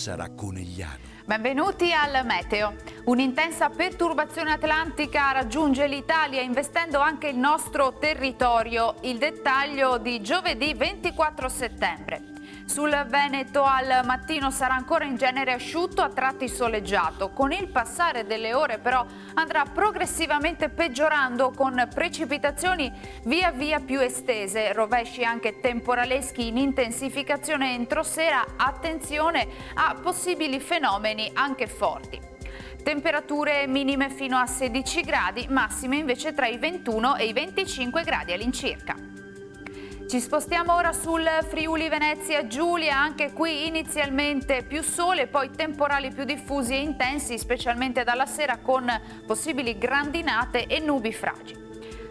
sarà Conegliano. Benvenuti al Meteo. Un'intensa perturbazione atlantica raggiunge l'Italia investendo anche il nostro territorio. Il dettaglio di giovedì 24 settembre. Sul Veneto al mattino sarà ancora in genere asciutto, a tratti soleggiato. Con il passare delle ore però andrà progressivamente peggiorando con precipitazioni via via più estese, rovesci anche temporaleschi in intensificazione entro sera. Attenzione a possibili fenomeni anche forti. Temperature minime fino a 16 gradi, massime invece tra i 21 e i 25 gradi all'incirca. Ci spostiamo ora sul Friuli Venezia Giulia, anche qui inizialmente più sole, poi temporali più diffusi e intensi, specialmente dalla sera con possibili grandinate e nubi fragili.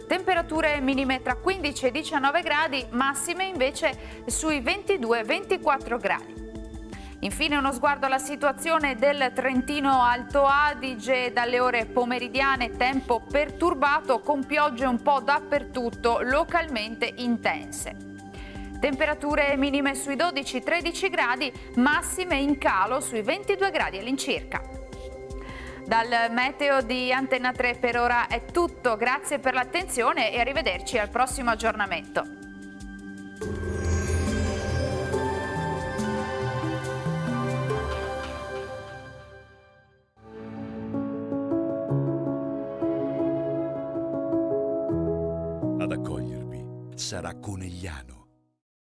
Temperature minime tra 15 e 19 gradi, massime invece sui 22-24 gradi. Infine uno sguardo alla situazione del Trentino Alto Adige. Dalle ore pomeridiane tempo perturbato con piogge un po' dappertutto, localmente intense. Temperature minime sui 12-13 gradi, massime in calo sui 22 gradi all'incirca. Dal meteo di Antenna 3 per ora è tutto, grazie per l'attenzione e arrivederci al prossimo aggiornamento. Ad accogliervi sarà Conegliano.